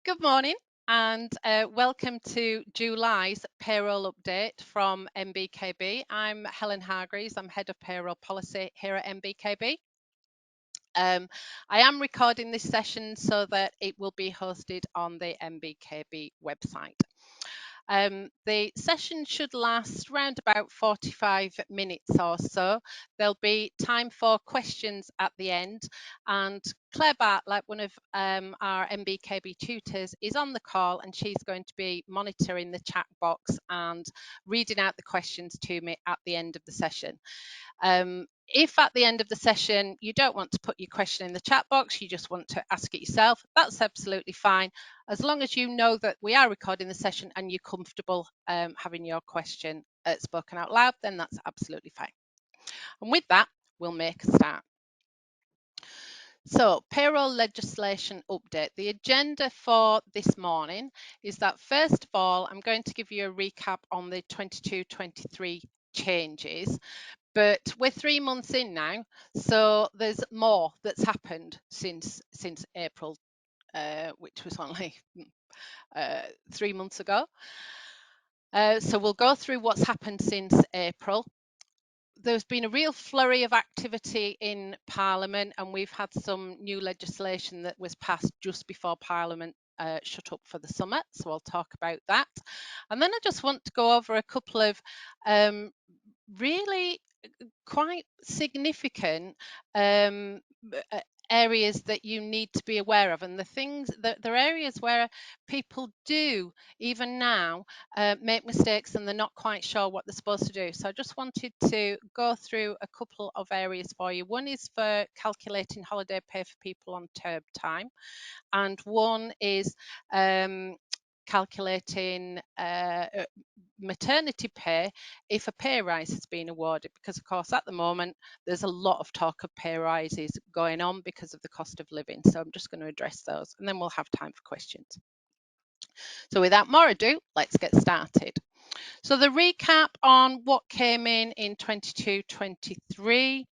Good morning and welcome to July's payroll update from MBKB. I'm Helen Hargreaves, I'm Head of Payroll Policy here at MBKB. I am recording this session so that it will be hosted on the MBKB website. The session should last around about 45 minutes or so. There'll be time for questions at the end, and Claire Bartlett, one of our MBKB tutors, is on the call, and she's going to be monitoring the chat box and reading out the questions to me at the end of the session. If at the end of the session you don't want to put your question in the chat box, you just want to ask it yourself, that's absolutely fine. As long as you know that we are recording the session and you're comfortable having your question spoken out loud, then that's absolutely fine. And with that, we'll make a start. So, payroll legislation update. The agenda for this morning is that first of all, I'm going to give you a recap on the 22-23 changes. But we're 3 months in now, so there's more that's happened since April, which was only 3 months ago. So we'll go through what's happened since April. There's been a real flurry of activity in Parliament, and we've had some new legislation that was passed just before Parliament shut up for the summer, so I'll talk about that. And then I just want to go over a couple of really quite significant areas that you need to be aware of, and the things that there are areas where people do even now make mistakes and they're not quite sure what they're supposed to do. So I just wanted to go through a couple of areas for you. One is for calculating holiday pay for people on term time, and one is calculating maternity pay if a pay rise has been awarded, because of course at the moment there's a lot of talk of pay rises going on because of the cost of living. So I'm just going to address those and then we'll have time for questions. So without more ado, let's get started. So the recap on what came in 22-23.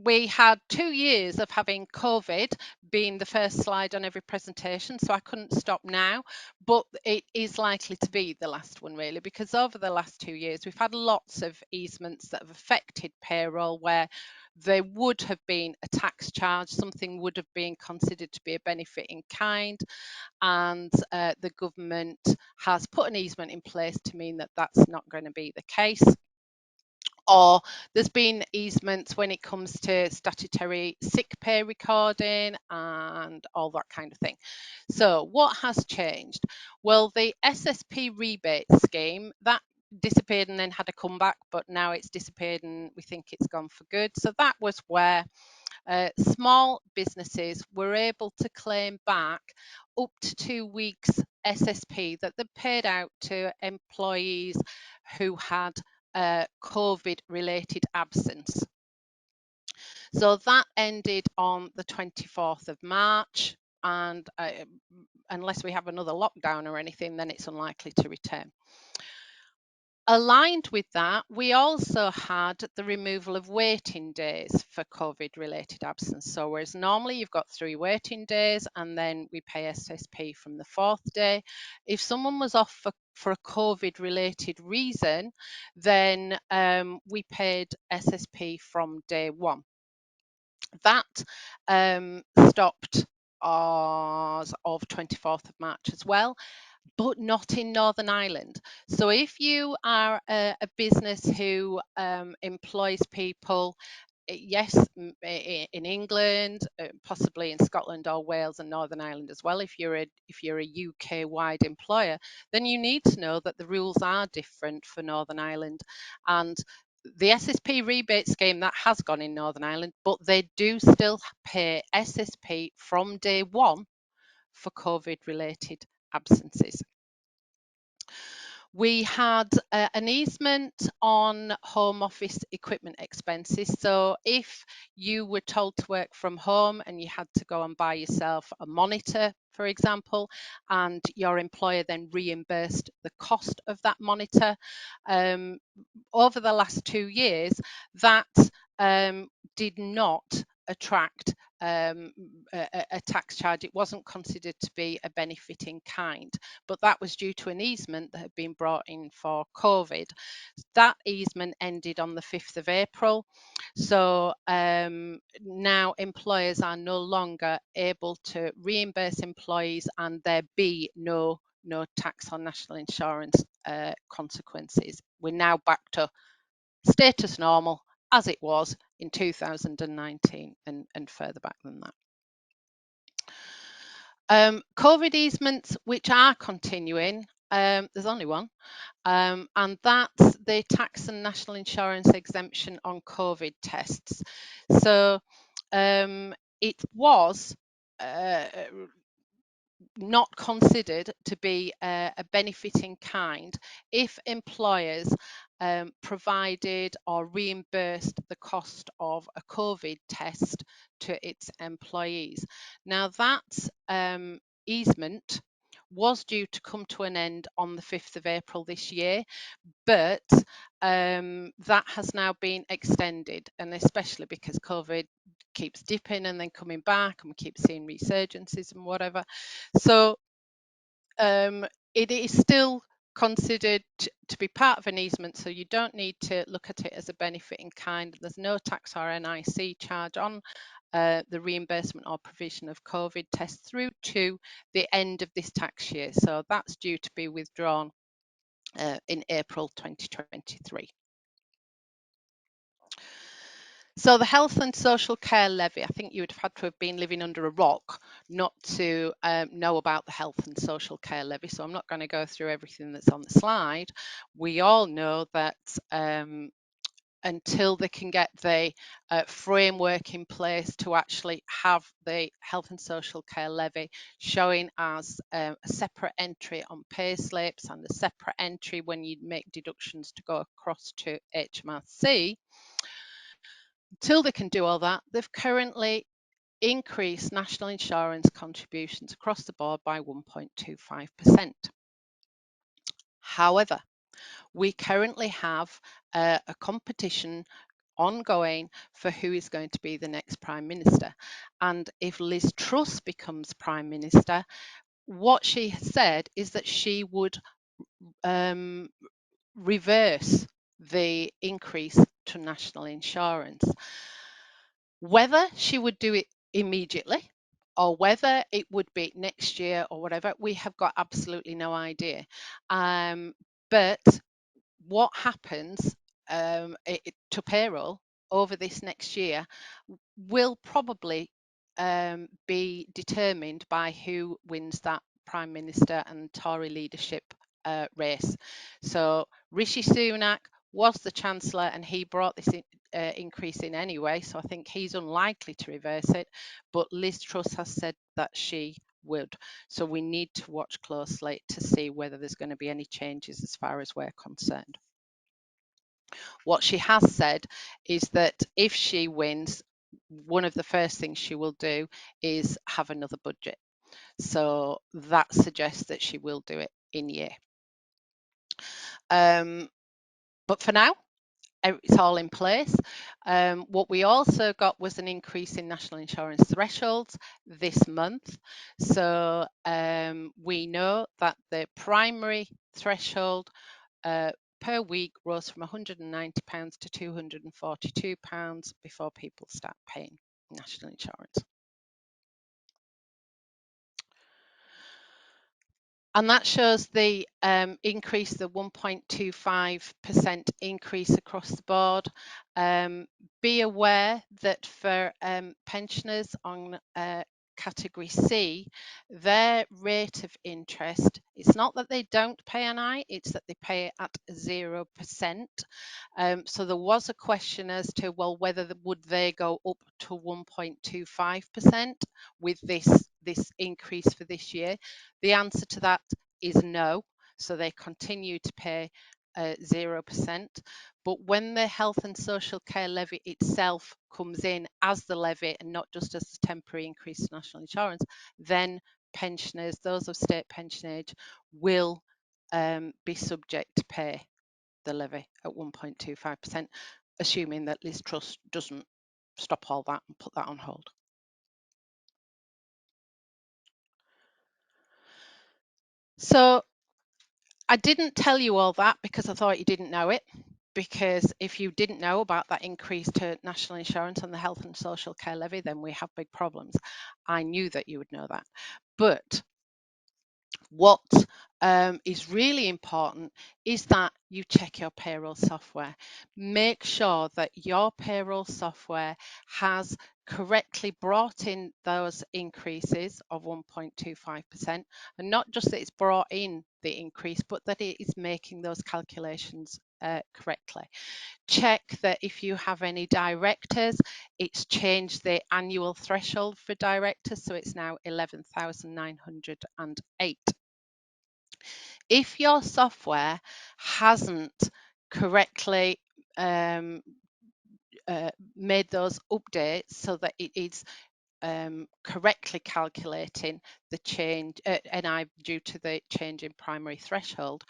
We had 2 years of having COVID being the first slide on every presentation, so I couldn't stop now, but it is likely to be the last one really, because over the last 2 years we've had lots of easements that have affected payroll where there would have been a tax charge, something would have been considered to be a benefit in kind, and the government has put an easement in place to mean that that's not going to be the case. Or there's been easements when it comes to statutory sick pay recording and all that kind of thing. So what has changed? Well, the SSP rebate scheme, that disappeared and then had a comeback, but now it's disappeared and we think it's gone for good. So that was where small businesses were able to claim back up to 2 weeks SSP that they paid out to employees who had COVID related absence. So that ended on the 24th of March, and unless we have another lockdown or anything, then it's unlikely to return. Aligned with that, we also had the removal of waiting days for COVID related absence. So whereas normally you've got 3 waiting days and then we pay SSP from the 4th day, if someone was off for a COVID related reason, then we paid SSP from day 1. That stopped as of 24th of March as well, but not in Northern Ireland. So if you are a business who employs people, yes, in England, possibly in Scotland or Wales and Northern Ireland as well, if you're a UK-wide employer, then you need to know that the rules are different for Northern Ireland. And the SSP rebate scheme, that has gone in Northern Ireland, but they do still pay SSP from day 1 for COVID-related absences. We had an easement on home office equipment expenses. So if you were told to work from home and you had to go and buy yourself a monitor, for example, and your employer then reimbursed the cost of that monitor, over the last 2 years, that did not attract a tax charge. It wasn't considered to be a benefit in kind, but that was due to an easement that had been brought in for COVID. That easement ended on the 5th of April. So now employers are no longer able to reimburse employees, and there be no tax on national insurance consequences. We're now back to status normal as it was in 2019 and further back than that. COVID easements, which are continuing, there's only one, and that's the tax and national insurance exemption on COVID tests. So it was not considered to be a benefit in kind if employers provided or reimbursed the cost of a COVID test to its employees. Now that easement was due to come to an end on the 5th of April this year, but that has now been extended, and especially because COVID keeps dipping and then coming back, and we keep seeing resurgences and whatever. So it is still considered to be part of an easement, so you don't need to look at it as a benefit in kind. There's no tax or NIC charge on the reimbursement or provision of COVID tests through to the end of this tax year. So that's due to be withdrawn in April 2023. So the health and social care levy, I think you would have had to have been living under a rock not to know about the health and social care levy. So I'm not going to go through everything that's on the slide. We all know that until they can get the framework in place to actually have the health and social care levy showing as a separate entry on pay slips and a separate entry when you make deductions to go across to HMRC, until they can do all that, they've currently increased national insurance contributions across the board by 1.25%. However, we currently have a competition ongoing for who is going to be the next Prime Minister. And if Liz Truss becomes Prime Minister, what she has said is that she would reverse the increase to national insurance. Whether she would do it immediately or whether it would be next year or whatever, we have got absolutely no idea. But what happens to payroll over this next year will probably be determined by who wins that Prime Minister and Tory leadership race. So Rishi Sunak was the Chancellor and he brought this increase in anyway, so I think he's unlikely to reverse it, but Liz Truss has said that she would. So we need to watch closely to see whether there's going to be any changes as far as we're concerned. What she has said is that if she wins, one of the first things she will do is have another budget. So that suggests that she will do it in year. But for now, it's all in place. What we also got was an increase in national insurance thresholds this month. So we know that the primary threshold per week rose from £190 to £242 before people start paying national insurance. And that shows the increase, the 1.25% increase across the board. Be aware that for pensioners on category C, their rate of interest, it's not that they don't pay an I, it's that they pay at 0%. So there was a question as to, well, whether would they go up to 1.25% with this increase for this year. The answer to that is no. So they continue to pay 0%. But when the health and social care levy itself comes in as the levy and not just as a temporary increase to national insurance, then pensioners, those of state pension age, will be subject to pay the levy at 1.25%, assuming that Liz Truss doesn't stop all that and put that on hold. So I didn't tell you all that because I thought you didn't know it. Because if you didn't know about that increase to national insurance on the health and social care levy, then we have big problems. I knew that you would know that. But what is really important is that you check your payroll software. Make sure that your payroll software has correctly brought in those increases of 1.25%, and not just that it's brought in the increase, but that it is making those calculations correctly. Check that if you have any directors, it's changed the annual threshold for directors, so it's now 11,908. If your software hasn't correctly made those updates so that it is correctly calculating the change NI due to the change in primary threshold,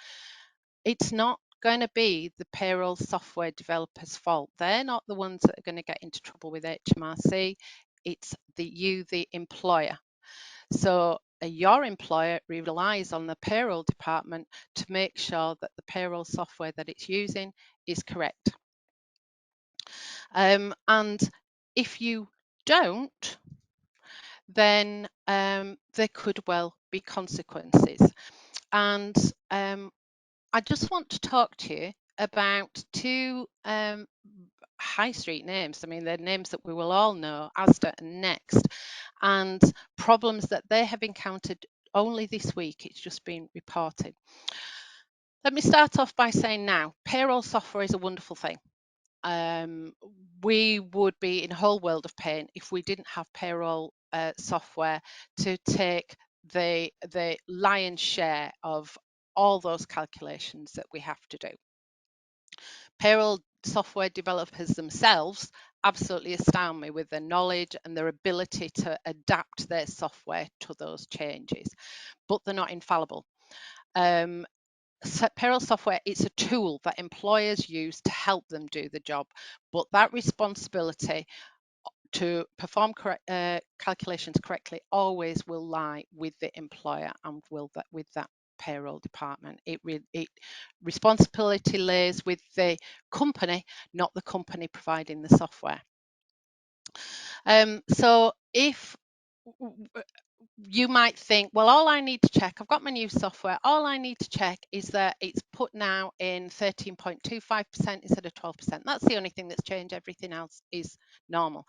it's not going to be the payroll software developer's fault. They're not the ones that are going to get into trouble with HMRC. It's the employer. So your employer relies on the payroll department to make sure that the payroll software that it's using is correct. And if you don't, then there could well be consequences. And I just want to talk to you about two high street names. I mean, they're names that we will all know, Asda and Next, and problems that they have encountered only this week. It's just been reported. Let me start off by saying now, payroll software is a wonderful thing. We would be in a whole world of pain if we didn't have payroll software to take the lion's share of all those calculations that we have to do. Payroll software developers themselves absolutely astound me with their knowledge and their ability to adapt their software to those changes, but they're not infallible. Payroll software, it's a tool that employers use to help them do the job, but that responsibility to perform calculations correctly always will lie with the employer and with that payroll department. It responsibility lays with the company, not the company providing the software. So if you might think, well, all I need to check, I've got my new software, all I need to check is that it's put now in 13.25% instead of 12%. That's the only thing that's changed. Everything else is normal.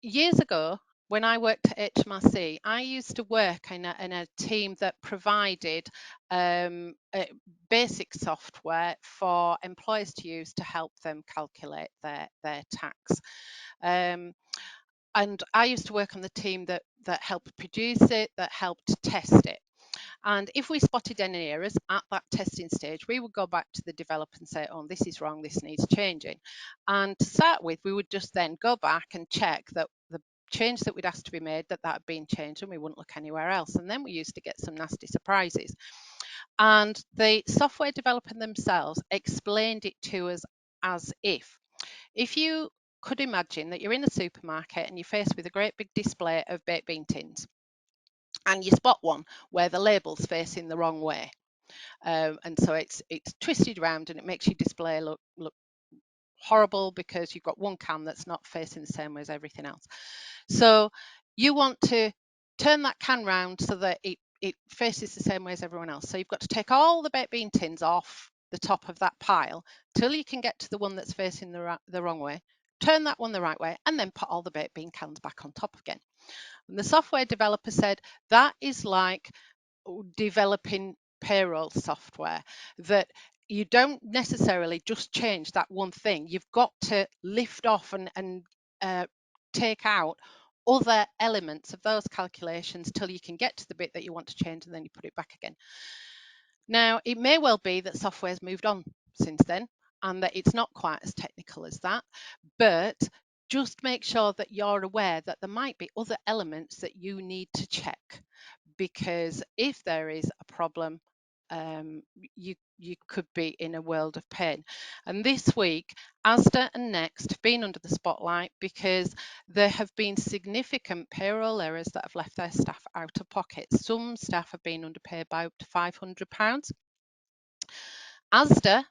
Years ago, when I worked at HMRC, I used to work in a team that provided basic software for employers to use to help them calculate their tax. And I used to work on the team that helped produce it, that helped test it. And if we spotted any errors at that testing stage, we would go back to the developer and say, oh, this is wrong, this needs changing. And to start with, we would just then go back and check that the change that we'd asked to be made, that had been changed, and we wouldn't look anywhere else. And then we used to get some nasty surprises. And the software developer themselves explained it to us as if you could imagine that you're in a supermarket and you're faced with a great big display of baked bean tins, and you spot one where the label's facing the wrong way, and so it's twisted around and it makes your display look horrible because you've got one can that's not facing the same way as everything else. So you want to turn that can round so that it faces the same way as everyone else. So you've got to take all the baked bean tins off the top of that pile till you can get to the one that's facing the wrong way, turn that one the right way, and then put all the baked bean cans back on top again. And the software developer said that is like developing payroll software, that you don't necessarily just change that one thing. You've got to lift off and take out other elements of those calculations till you can get to the bit that you want to change, and then you put it back again. Now, it may well be that software's moved on since then and that it's not quite as technical as that, but just make sure that you're aware that there might be other elements that you need to check, because if there is a problem, you could be in a world of pain. And this week, Asda and Next have been under the spotlight because there have been significant payroll errors that have left their staff out of pocket. Some staff have been underpaid by up to £500. Asda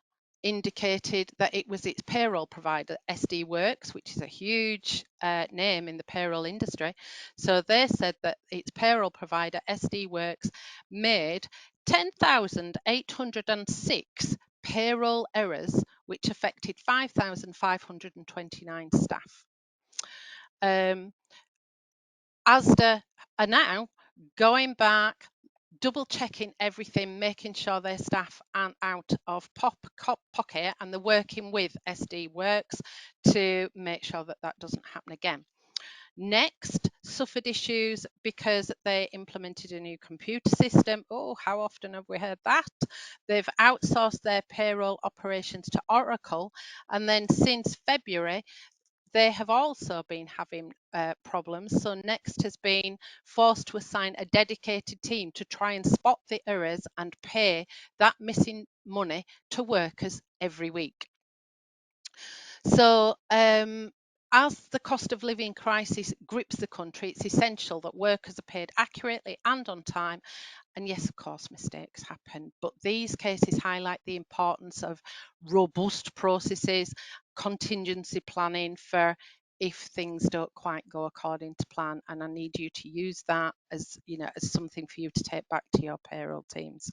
indicated that it was its payroll provider, SD Works, which is a huge name in the payroll industry. So they said that its payroll provider, SD Works, made 10,806 payroll errors, which affected 5,529 staff. Asda are now going back, double checking everything, making sure their staff aren't out of pocket, and they're working with SD Works to make sure that that doesn't happen again. Next, suffered issues because they implemented a new computer system. Oh, how often have we heard that? They've outsourced their payroll operations to Oracle, and then since February, they have also been having problems. So Next has been forced to assign a dedicated team to try and spot the errors and pay that missing money to workers every week. So as the cost of living crisis grips the country, it's essential that workers are paid accurately and on time. And yes, of course, mistakes happen, but these cases highlight the importance of robust processes, contingency planning for if things don't quite go according to plan. And I need you to use that as, as something for you to take back to your payroll teams.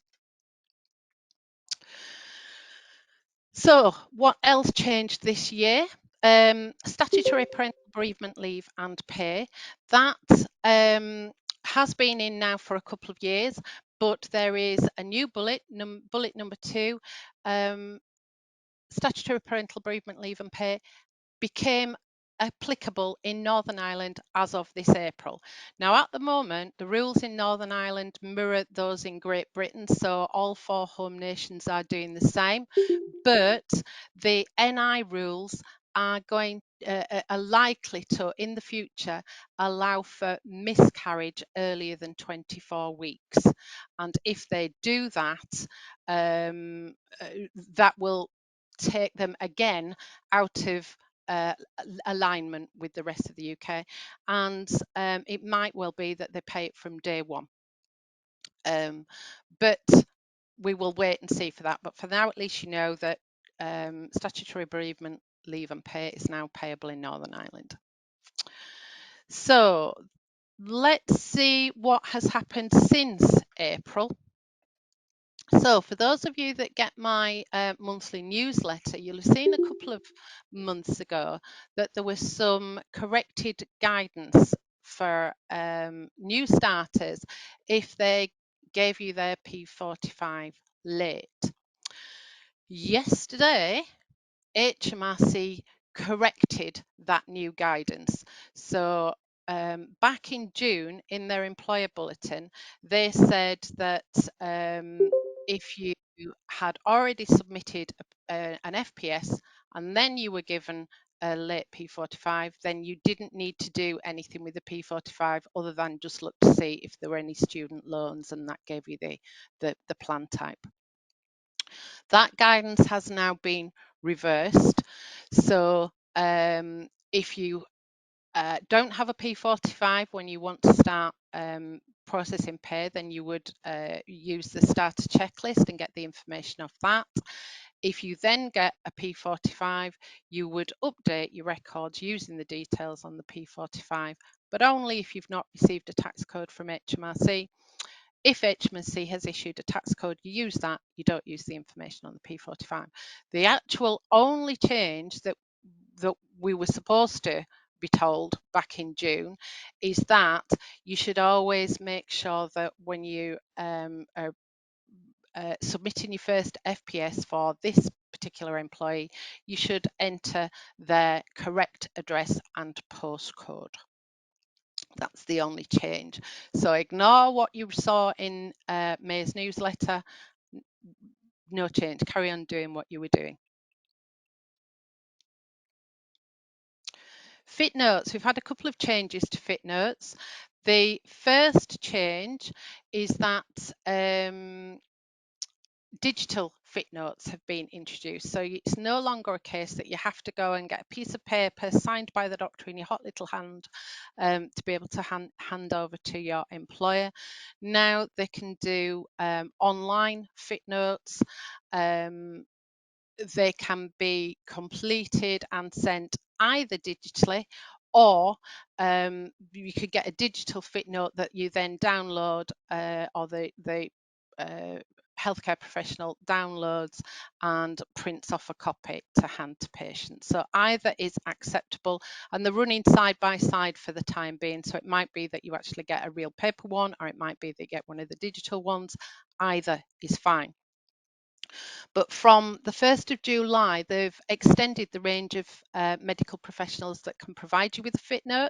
So what else changed this year? Statutory parental bereavement leave and pay. That has been in now for a couple of years, but there is a new bullet number 2. Statutory parental bereavement leave and pay became applicable in Northern Ireland as of this April. Now, at the moment, the rules in Northern Ireland mirror those in Great Britain, so all 4 home nations are doing the same, but the NI rules are likely to, in the future, allow for miscarriage earlier than 24 weeks. And if they do that, that will take them again out of alignment with the rest of the UK, and it might well be that they pay it from day one. But we will wait and see for that. But for now, at least you know that statutory bereavement leave and pay is now payable in Northern Ireland. So let's see what has happened since April. So for those of you that get my monthly newsletter, you'll have seen a couple of months ago that there was some corrected guidance for new starters if they gave you their P45 late. Yesterday, HMRC corrected that new guidance. So back in June, in their employer bulletin, they said that if you had already submitted an FPS and then you were given a late P45, then you didn't need to do anything with the P45 other than just look to see if there were any student loans, and that gave you the plan type. That guidance has now been reversed. So if you don't have a P45 when you want to start processing pay, then you would use the starter checklist and get the information off that. If you then get a P45, you would update your records using the details on the P45, but only if you've not received a tax code from HMRC. If HMRC has issued a tax code, you use that, you don't use the information on the P45. The actual only change that we were supposed to be told back in June is that you should always make sure that when you are submitting your first FPS for this particular employee, you should enter their correct address and postcode. That's the only change. So ignore what you saw in May's newsletter. No change. Carry on doing what you were doing. Fit notes. We've had a couple of changes to fit notes. The first change is that digital fit notes have been introduced. So it's no longer a case that you have to go and get a piece of paper signed by the doctor in your hot little hand to be able to hand over to your employer. Now they can do online fit notes. They can be completed and sent either digitally, or you could get a digital fit note that you then download, or the healthcare professional downloads and prints off a copy to hand to patients. So either is acceptable, and they're running side by side for the time being. So it might be that you actually get a real paper one, or it might be that you get one of the digital ones. Either is fine. But from the 1st of July, they've extended the range of medical professionals that can provide you with a fit note.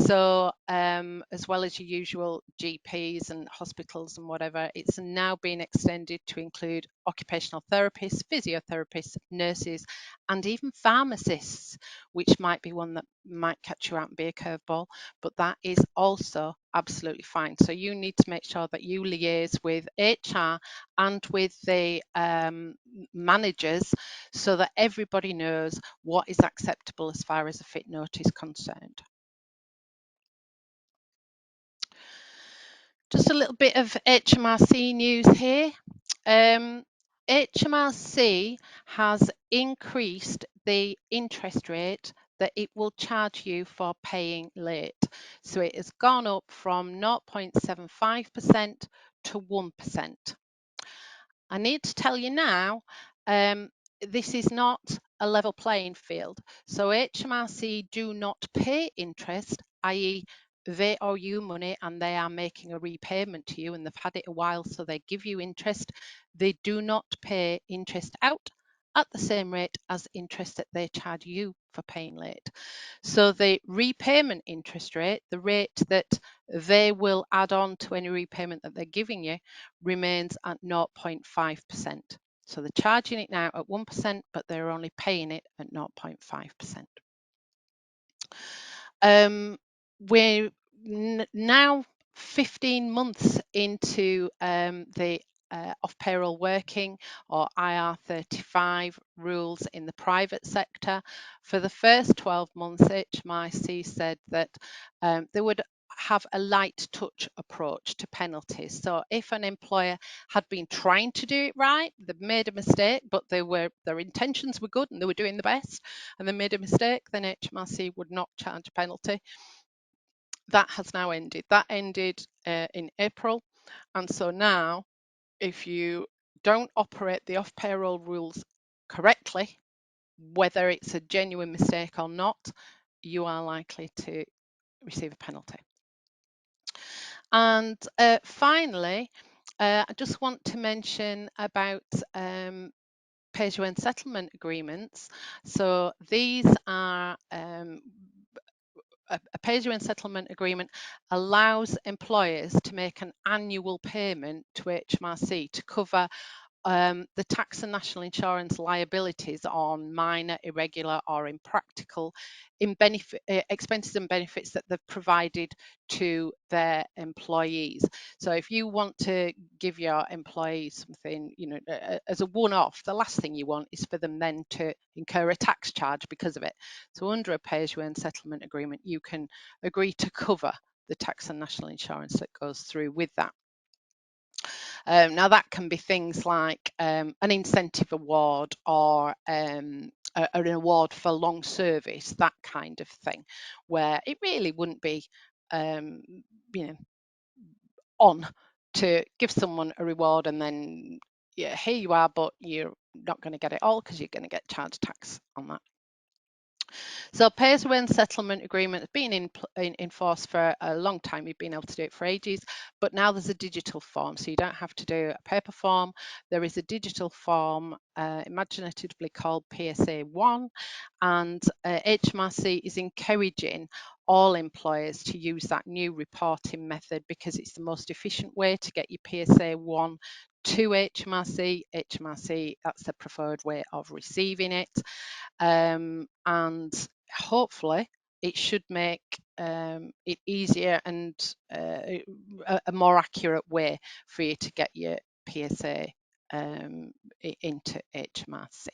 So as well as your usual GPs and hospitals and whatever, it's now been extended to include occupational therapists, physiotherapists, nurses, and even pharmacists, which might be one that might catch you out and be a curveball, but that is also absolutely fine. So you need to make sure that you liaise with HR and with the managers so that everybody knows what is acceptable as far as a fit note is concerned. Just a little bit of HMRC news here. HMRC has increased the interest rate that it will charge you for paying late. So it has gone up from 0.75% to 1%. I need to tell you now, this is not a level playing field. So HMRC do not pay interest, i.e. they owe you money and they are making a repayment to you and they've had it a while, so they give you interest. They do not pay interest out at the same rate as interest that they charge you for paying late. So the repayment interest rate, the rate that they will add on to any repayment that they're giving you, remains at 0.5%. So they're charging it now at 1%, but they're only paying it at 0.5%. We're now 15 months into the off payroll working, or IR35 rules in the private sector. For the first 12 months, HMRC said that they would have a light touch approach to penalties. So if an employer had been trying to do it right, they've made a mistake, but their intentions were good and they were doing the best, and they made a mistake, then HMRC would not charge a penalty. That has now ended. That ended in April, and so now if you don't operate the off payroll rules correctly, whether it's a genuine mistake or not, you are likely to receive a penalty. And finally, I just want to mention about pay-as-you-earn settlement agreements. So these are a pay-as-you-earn settlement agreement allows employers to make an annual payment to HMRC to cover the tax and national insurance liabilities on minor, irregular, or impractical expenses and benefits that they've provided to their employees. So if you want to give your employees something, as a one-off, the last thing you want is for them then to incur a tax charge because of it. So under a pay-as-you-earn settlement agreement, you can agree to cover the tax and national insurance that goes through with that. Now that can be things like an incentive award, or an award for long service, that kind of thing, where it really wouldn't be on to give someone a reward and then, yeah, here you are, but you're not going to get it all because you're going to get charged tax on that. So pay-as-you-earn settlement agreement has been in force for a long time. You've been able to do it for ages, but now there's a digital form, so you don't have to do a paper form. There is a digital form, imaginatively called PSA1, and HMRC is encouraging all employers to use that new reporting method because it's the most efficient way to get your PSA1 to HMRC. HMRC, that's the preferred way of receiving it. And hopefully it should make it easier and a more accurate way for you to get your PSA into HMRC.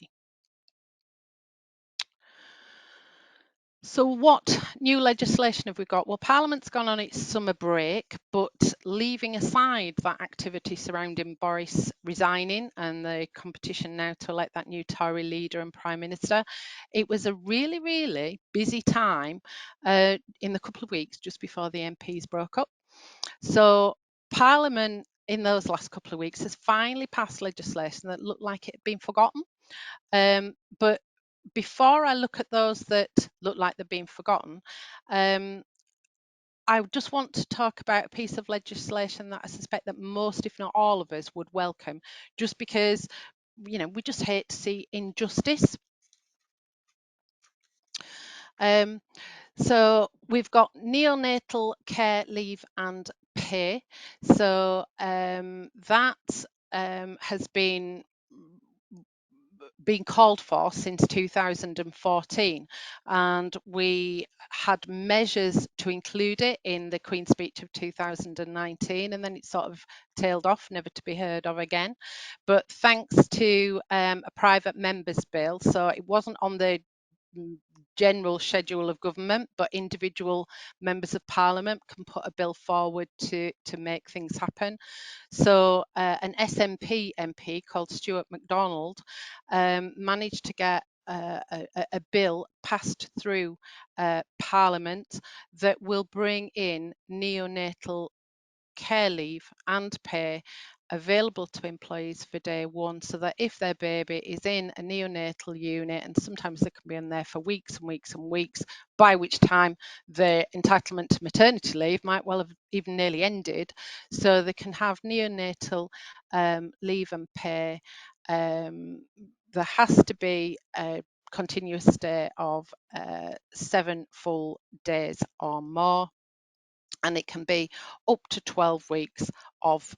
So what new legislation have we got? Well, Parliament's gone on its summer break, but leaving aside that activity surrounding Boris resigning and the competition now to elect that new Tory leader and Prime Minister, it was a really, really busy time in the couple of weeks just before the MPs broke up. So Parliament in those last couple of weeks has finally passed legislation that looked like it had been forgotten. But before I look at those that look like they've been forgotten, I just want to talk about a piece of legislation that I suspect that most, if not all of us, would welcome, just because, we just hate to see injustice. So we've got neonatal care leave and pay. So that has been called for since 2014, and we had measures to include it in the Queen's Speech of 2019, and then it sort of tailed off, never to be heard of again. But thanks to a private member's bill, so it wasn't on the general schedule of government, but individual members of parliament can put a bill forward to make things happen. So an SNP MP called Stuart MacDonald managed to get a bill passed through Parliament that will bring in neonatal care leave and pay available to employees for day one, so that if their baby is in a neonatal unit, and sometimes they can be in there for weeks and weeks and weeks, by which time their entitlement to maternity leave might well have even nearly ended, so they can have neonatal leave and pay. There has to be a continuous stay of 7 full days or more, and it can be up to 12 weeks of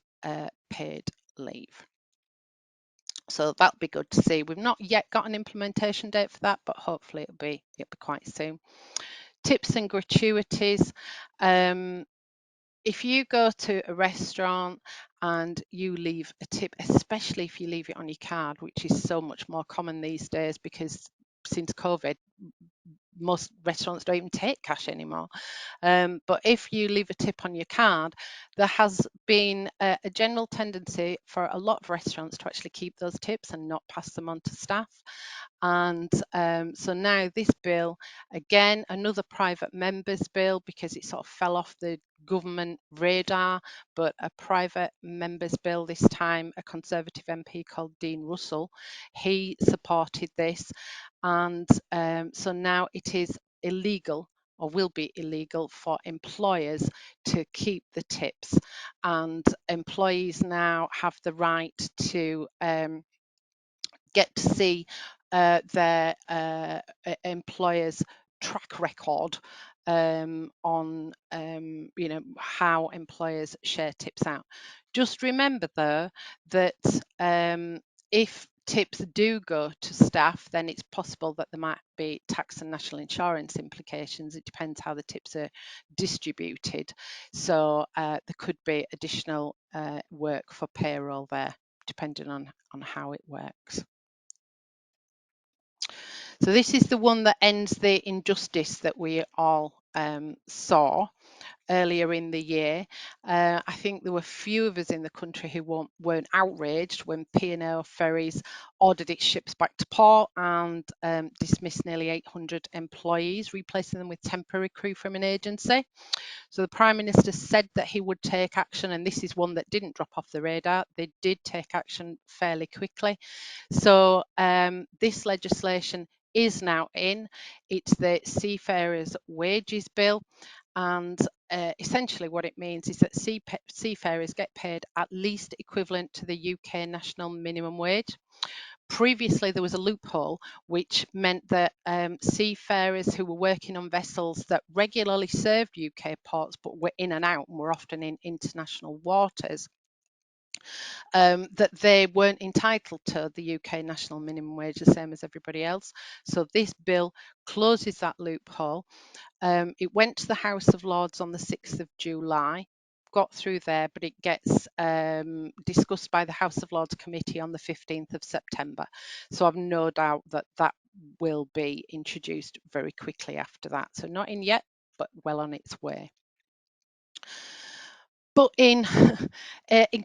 paid leave. So that'll be good to see. We've not yet got an implementation date for that, but hopefully it'll be quite soon. Tips and gratuities. If you go to a restaurant and you leave a tip, especially if you leave it on your card, which is so much more common these days because since COVID, most restaurants don't even take cash anymore. But if you leave a tip on your card, there has been a general tendency for a lot of restaurants to actually keep those tips and not pass them on to staff. And so now this bill, again, another private members bill, because it sort of fell off the government radar, but a private members bill this time, a Conservative MP called Dean Russell, he supported this. And so now it is illegal, or will be illegal, for employers to keep the tips, and employees now have the right to get to see their employer's track record on how employers share tips out. Just remember though that if tips do go to staff, then it's possible that there might be tax and national insurance implications. It depends how the tips are distributed. So there could be additional work for payroll there, depending on how it works. So this is the one that ends the injustice that we all saw earlier in the year. I think there were few of us in the country who weren't outraged when P&O Ferries ordered its ships back to port and dismissed nearly 800 employees, replacing them with temporary crew from an agency. So the Prime Minister said that he would take action, and this is one that didn't drop off the radar. They did take action fairly quickly. So this legislation is now in. It's the Seafarers Wages Bill, and essentially what it means is that seafarers get paid at least equivalent to the UK national minimum wage. Previously, there was a loophole which meant that seafarers who were working on vessels that regularly served UK ports but were in and out and were often in international waters, that they weren't entitled to the UK national minimum wage the same as everybody else. So this bill closes that loophole. It went to the House of Lords on the 6th of July. got through there, but it gets discussed by the House of Lords Committee on the 15th of September. So I've no doubt that that will be introduced very quickly after that. So not in yet, but well on its way. But in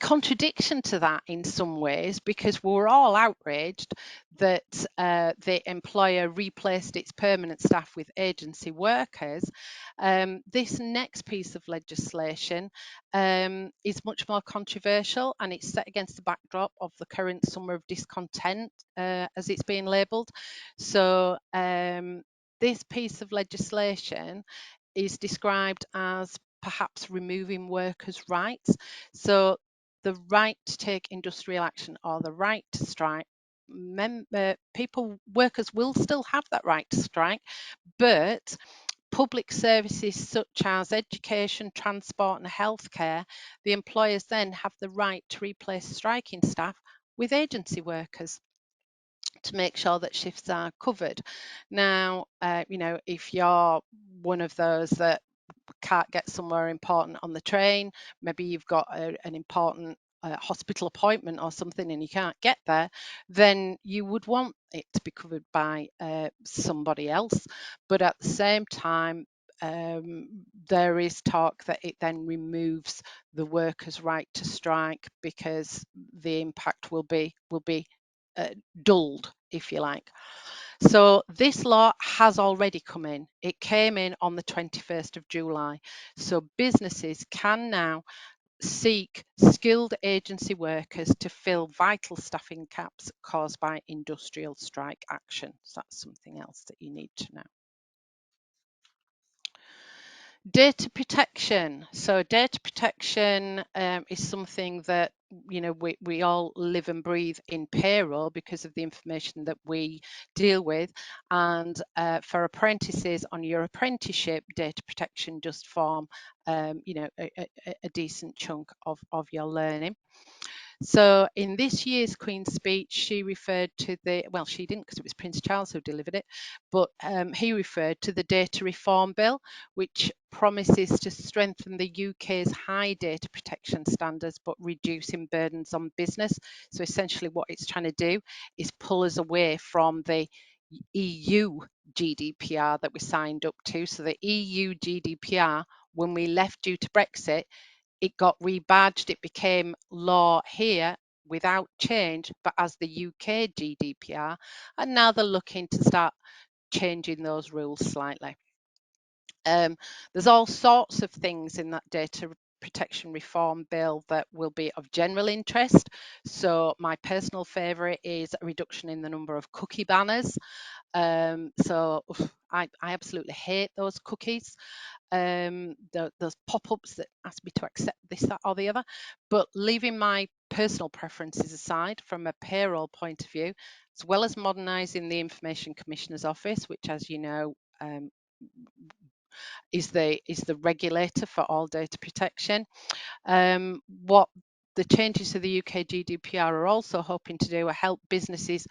contradiction to that, in some ways, because we're all outraged that the employer replaced its permanent staff with agency workers, this next piece of legislation is much more controversial, and it's set against the backdrop of the current summer of discontent, as it's being labelled. So this piece of legislation is described as perhaps removing workers' rights. So the right to take industrial action or the right to strike, workers will still have that right to strike, but public services such as education, transport and healthcare, the employers then have the right to replace striking staff with agency workers to make sure that shifts are covered. Now, if you're one of those that can't get somewhere important on the train, maybe you've got an important hospital appointment or something and you can't get there, then you would want it to be covered by somebody else. But at the same time, there is talk that it then removes the workers' right to strike because the impact will be dulled, if you like. So this law has already come in. It came in on the 21st of July. So businesses can now seek skilled agency workers to fill vital staffing gaps caused by industrial strike action. So that's something else that you need to know. Data protection. So data protection is something that we all live and breathe in payroll because of the information that we deal with. And for apprentices on your apprenticeship, data protection just form a decent chunk of your learning. So in this year's Queen's speech, she referred to she didn't because it was Prince Charles who delivered it, but he referred to the data reform bill, which promises to strengthen the UK's high data protection standards, but reducing burdens on business. So essentially what it's trying to do is pull us away from the EU GDPR that we signed up to. So the EU GDPR, when we left due to Brexit, it got rebadged, it became law here without change, but as the UK GDPR, and now they're looking to start changing those rules slightly. There's all sorts of things in that data protection reform bill that will be of general interest. So my personal favourite is a reduction in the number of cookie banners. I absolutely hate those cookies. Those pop-ups that ask me to accept this, that or the other. But leaving my personal preferences aside, from a payroll point of view, as well as modernising the Information Commissioner's Office, which, as you know, is the regulator for all data protection. What the changes to the UK GDPR are also hoping to do are help businesses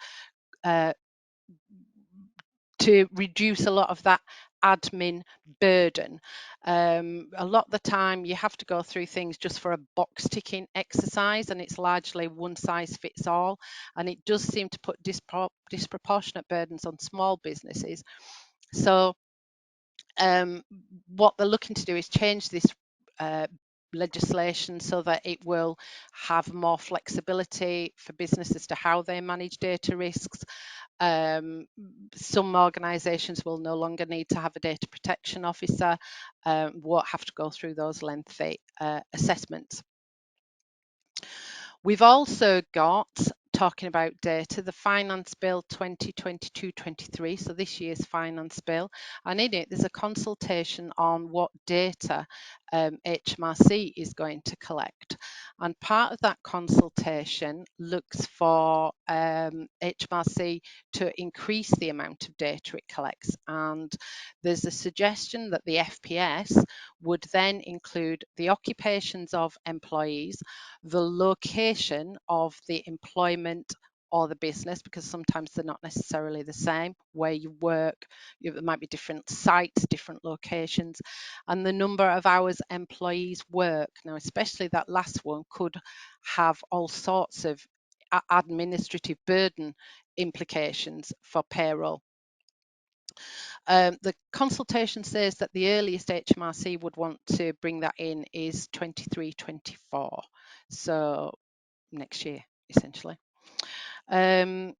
to reduce a lot of that admin burden. A lot of the time you have to go through things just for a box ticking exercise, and it's largely one size fits all, and it does seem to put disproportionate burdens on small businesses. So what they're looking to do is change this legislation so that it will have more flexibility for businesses as to how they manage data risks. Some organisations will no longer need to have a data protection officer, won't have to go through those lengthy assessments. We've also got, talking about data, the Finance Bill 2022-23, so this year's Finance Bill, and in it there's a consultation on what data HMRC is going to collect. And part of that consultation looks for HMRC to increase the amount of data it collects, and there's a suggestion that the FPS would then include the occupations of employees, the location of the employment or the business, because sometimes they're not necessarily the same. Where you work, there might be different sites, different locations, and the number of hours employees work. Now, especially that last one could have all sorts of administrative burden implications for payroll. The consultation says that the earliest HMRC would want to bring that in is 23-24, so next year, essentially. There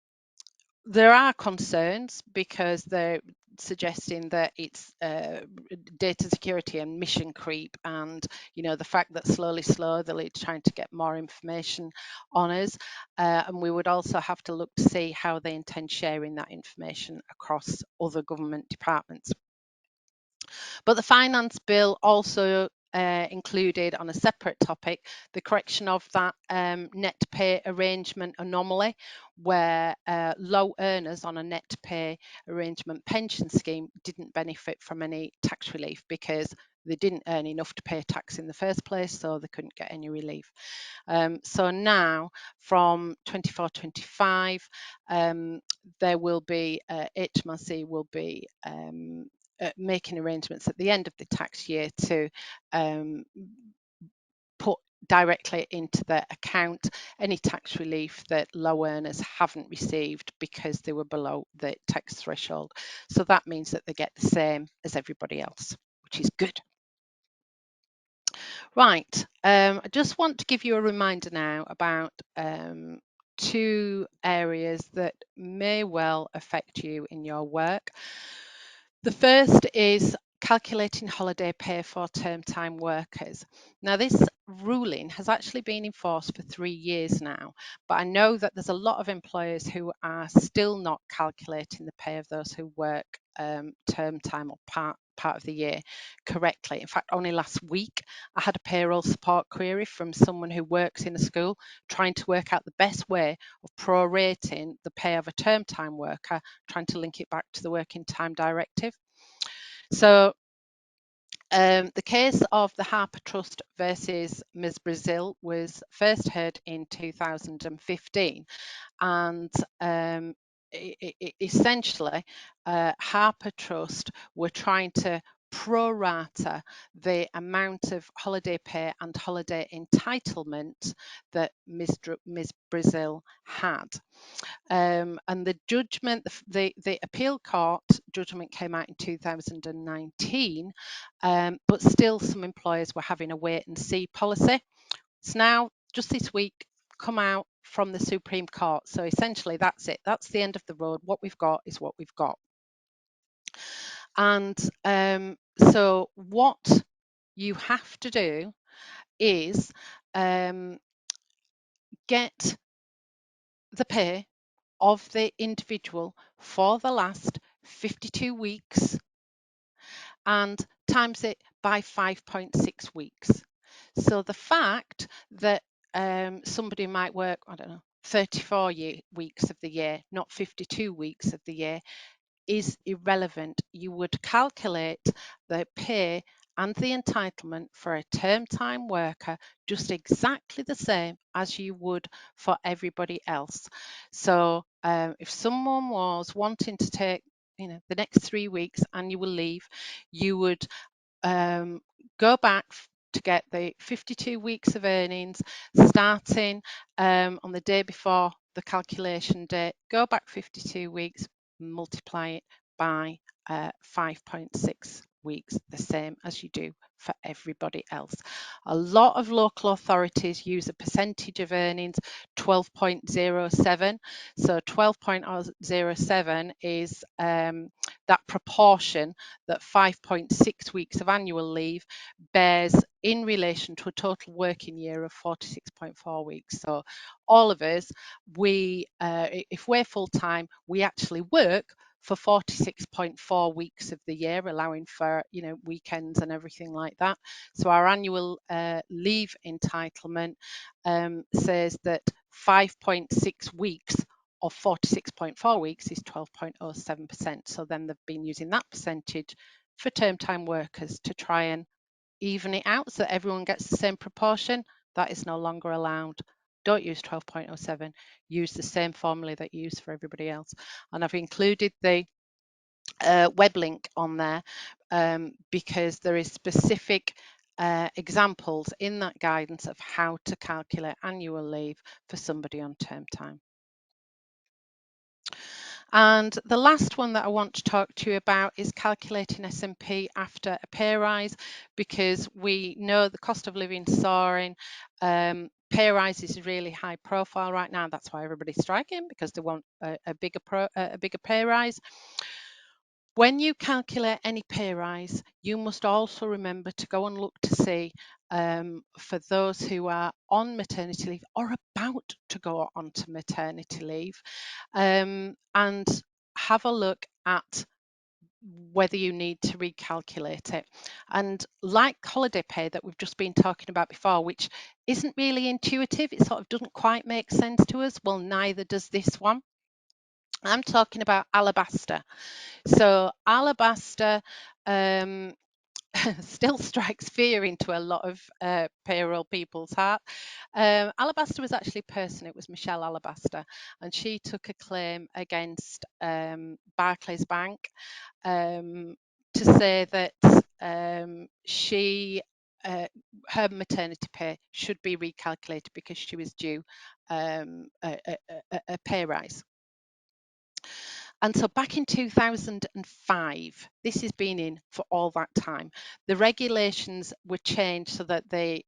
are concerns because they're suggesting that it's data security and mission creep, and the fact that slowly they're trying to get more information on us, and we would also have to look to see how they intend sharing that information across other government departments. But the finance bill also included, on a separate topic, the correction of that net pay arrangement anomaly, where low earners on a net pay arrangement pension scheme didn't benefit from any tax relief because they didn't earn enough to pay tax in the first place, so they couldn't get any relief. So now from 24-25, there will be, HMRC will be making arrangements at the end of the tax year to put directly into their account any tax relief that low earners haven't received because they were below the tax threshold. So that means that they get the same as everybody else, which is good. Right, I just want to give you a reminder now about two areas that may well affect you in your work. The first is calculating holiday pay for term time workers. Now, this ruling has actually been enforced for 3 years now, but I know that there's a lot of employers who are still not calculating the pay of those who work term time or part of the year correctly. In fact, only last week I had a payroll support query from someone who works in a school trying to work out the best way of prorating the pay of a term time worker, trying to link it back to the working time directive. So the case of the Harper Trust versus Ms. Brazil was first heard in 2015, and essentially Harper Trust were trying to prorata the amount of holiday pay and holiday entitlement that Ms. Brazil had. And the judgment, the appeal court judgment came out in 2019, but still some employers were having a wait and see policy. It's now, just this week, come out from the Supreme Court. So essentially that's it. That's the end of the road. What we've got is what we've got. And so what you have to do is get the pay of the individual for the last 52 weeks and times it by 5.6 weeks. So the fact that somebody might work, I don't know, 34 weeks of the year, not 52 weeks of the year, is irrelevant. You would calculate the pay and the entitlement for a term time worker just exactly the same as you would for everybody else. So if someone was wanting to take the next 3 weeks annual leave, you would go back to get the 52 weeks of earnings starting on the day before the calculation date, go back 52 weeks, multiply it by 5.6 weeks, the same as you do for everybody else. A lot of local authorities use a percentage of earnings, 12.07. So 12.07 is that proportion that 5.6 weeks of annual leave bears in relation to a total working year of 46.4 weeks. So all of us, if we're full time, we actually work for 46.4 weeks of the year, allowing for weekends and everything like that. So our annual leave entitlement says that 5.6 weeks of 46.4 weeks is 12.07%. So then they've been using that percentage for term time workers to try and even it out so that everyone gets the same proportion. That is no longer allowed. don't use 12.07, use the same formula that you use for everybody else. And I've included the web link on there because there is specific examples in that guidance of how to calculate annual leave for somebody on term time. And the last one that I want to talk to you about is calculating SMP after a pay rise, because we know the cost of living soaring. Pay rise is really high profile right now. That's why everybody's striking, because they want a bigger pay rise. When you calculate any pay rise, you must also remember to go and look to see for those who are on maternity leave or about to go on to maternity leave, and have a look at whether you need to recalculate it. And like holiday pay that we've just been talking about before, which isn't really intuitive, it sort of doesn't quite make sense to us, well, neither does this one. I'm talking about Alabaster. So Alabaster still strikes fear into a lot of payroll people's heart. Alabaster was actually a person, it was Michelle Alabaster, and she took a claim against Barclays Bank to say that her maternity pay should be recalculated because she was due a pay rise. And so back in 2005, this has been in for all that time, the regulations were changed so that they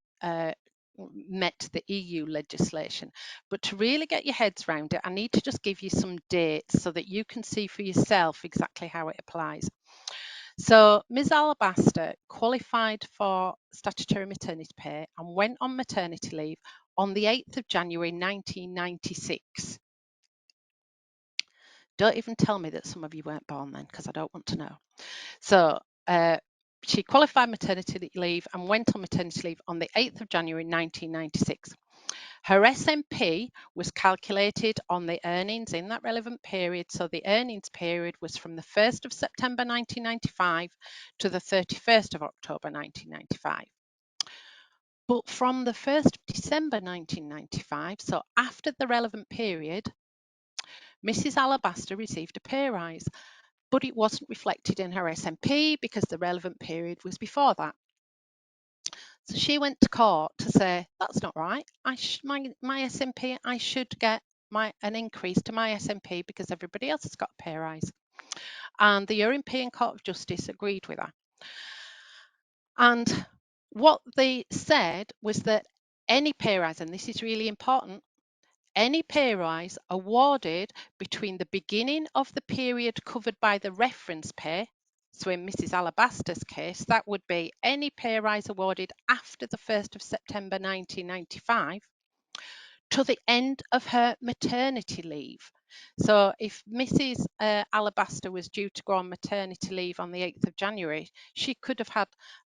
met the EU legislation. But to really get your heads around it, I need to just give you some dates so that you can see for yourself exactly how it applies. So Ms. Alabaster qualified for statutory maternity pay and went on maternity leave on the 8th of January 1996. Don't even tell me that some of you weren't born then, because I don't want to know. So she qualified maternity leave and went on maternity leave on the 8th of January 1996. Her SMP was calculated on the earnings in that relevant period. So the earnings period was from the 1st of September 1995 to the 31st of October 1995. But from the 1st of December 1995, so after the relevant period, Mrs. Alabaster received a pay rise, but it wasn't reflected in her SMP because the relevant period was before that. So she went to court to say, that's not right. My SMP, I should get an increase to my SMP because everybody else has got a pay rise. And the European Court of Justice agreed with her. And what they said was that any pay rise, and this is really important, any pay rise awarded between the beginning of the period covered by the reference pay, so in Mrs. Alabaster's case, that would be any pay rise awarded after the 1st of September 1995, to the end of her maternity leave. So if Mrs. Alabaster was due to go on maternity leave on the 8th of January, she could have had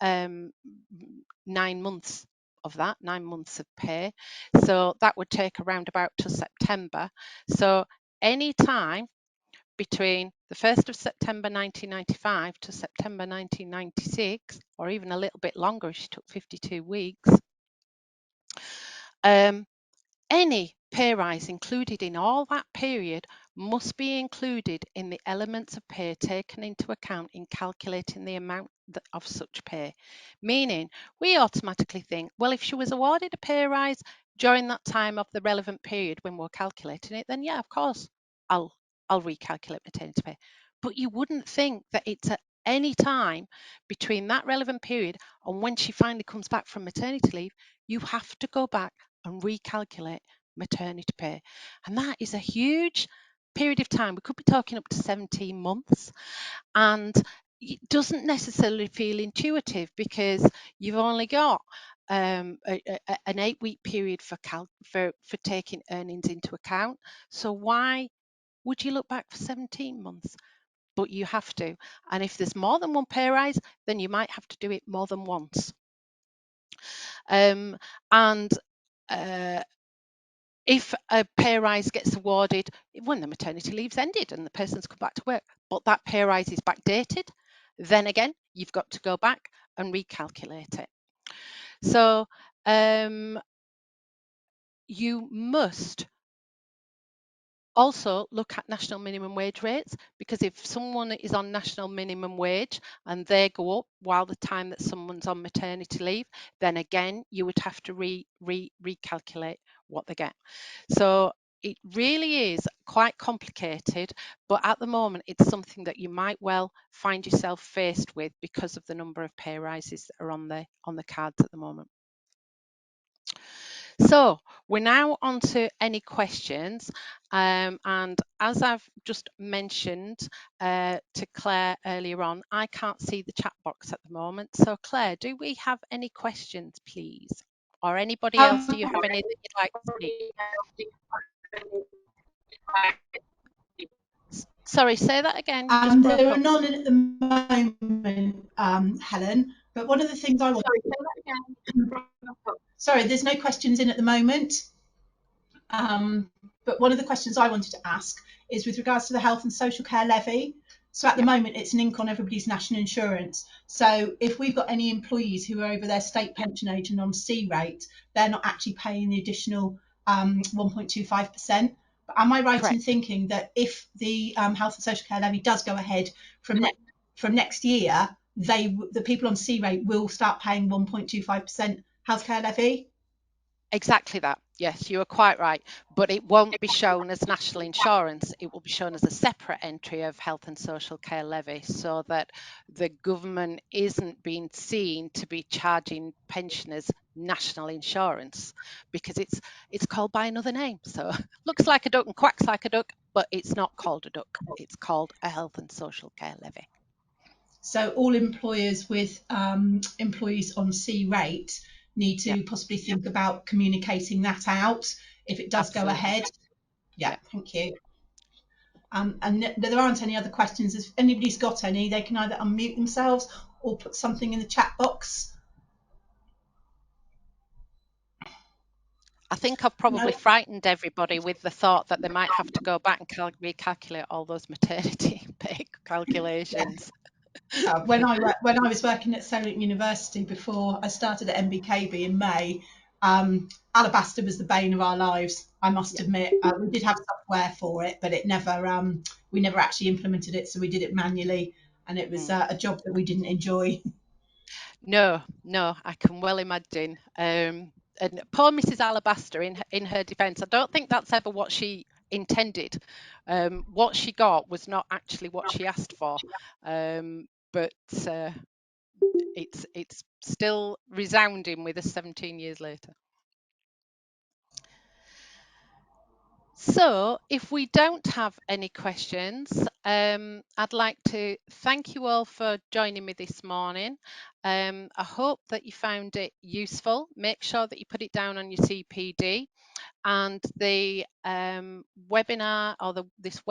9 months of that, 9 months of pay. So that would take around about to September. So any time between the 1st of September 1995 to September 1996, or even a little bit longer if she took 52 weeks, any pay rise included in all that period must be included in the elements of pay taken into account in calculating the amount of such pay. Meaning, we automatically think, well, if she was awarded a pay rise during that time of the relevant period when we're calculating it, then yeah, of course, I'll recalculate maternity pay. But you wouldn't think that it's at any time between that relevant period and when she finally comes back from maternity leave, you have to go back and recalculate maternity pay. And that is a huge period of time. We could be talking up to 17 months. And it doesn't necessarily feel intuitive because you've only got an 8-week period for taking earnings into account. So why would you look back for 17 months? But you have to. And if there's more than one pay rise, then you might have to do it more than once. And if a pay rise gets awarded when the maternity leave's ended and the person's come back to work, but that pay rise is backdated, then again, you've got to go back and recalculate it. So you must also look at national minimum wage rates, because if someone is on national minimum wage and they go up while the time that someone's on maternity leave, then again you would have to recalculate what they get. So it really is quite complicated, but at the moment it's something that you might well find yourself faced with because of the number of pay rises that are on the cards at the moment. So we're now on to any questions. And as I've just mentioned to Claire earlier on, I can't see the chat box at the moment. So Claire, do we have any questions, please? Or anybody else, do you have any that you'd like to speak? Sorry, say that again. You just broke There are up. none at the moment, Helen. But one of the things I want. Sorry, there's no questions in at the moment. But one of the questions I wanted to ask is with regards to the health and social care levy. So at the Yeah, moment, it's an ink on everybody's national insurance. So if we've got any employees who are over their state pension age and on C rate, they're not actually paying the additional 1.25%. But am I right in correct. thinking that if the health and social care levy does go ahead from next year, the people on C rate will start paying 1.25% healthcare levy? Exactly that. Yes, you are quite right. But it won't be shown as national insurance. It will be shown as a separate entry of health and social care levy, so that the government isn't being seen to be charging pensioners national insurance, because it's called by another name. So looks like a duck and quacks like a duck, but it's not called a duck. It's called a health and social care levy. So all employers with employees on C rate need Yeah, to possibly think about communicating that out if it does go absolutely. ahead. Yeah, Yeah. thank you. And there aren't any other questions. If anybody's got any, they can either unmute themselves or put something in the chat box. I think I've No. probably frightened everybody with the thought that they might have to go back and recalculate all those maternity pay Yeah. calculations. When I was working at Solent University before I started at MBKB in May, Alabaster was the bane of our lives. I must Yeah. admit, we did have software for it, but it never we never actually implemented it, so we did it manually, and it was Mm. a job that we didn't enjoy. No, no, I can well imagine. And poor Mrs. Alabaster, in her defence, I don't think that's ever what she intended. What she got was not actually what she asked for. But it's still resounding with us 17 years later. So, if we don't have any questions, I'd like to thank you all for joining me this morning. I hope that you found it useful. Make sure that you put it down on your CPD, and the webinar, or this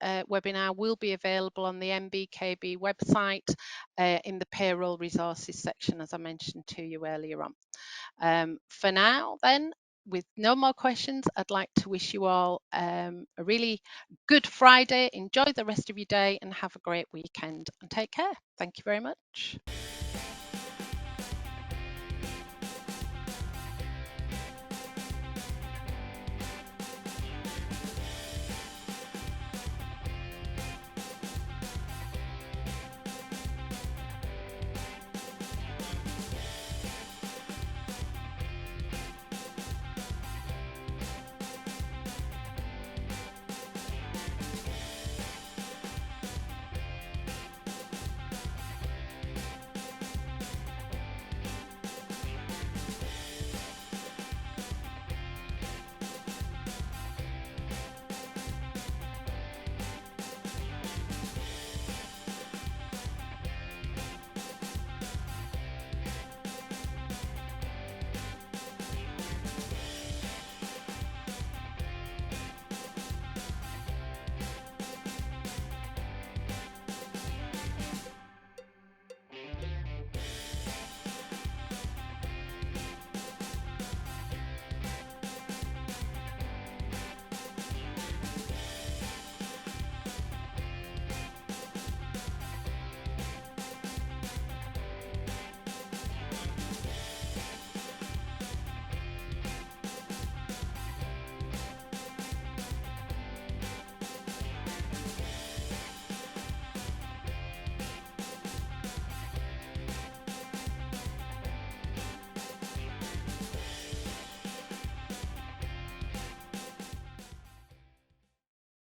webinar will be available on the MBKB website in the payroll resources section, as I mentioned to you earlier on. For now, then, with no more questions, I'd like to wish you all a really good Friday. Enjoy the rest of your day and have a great weekend, and take care. Thank you very much.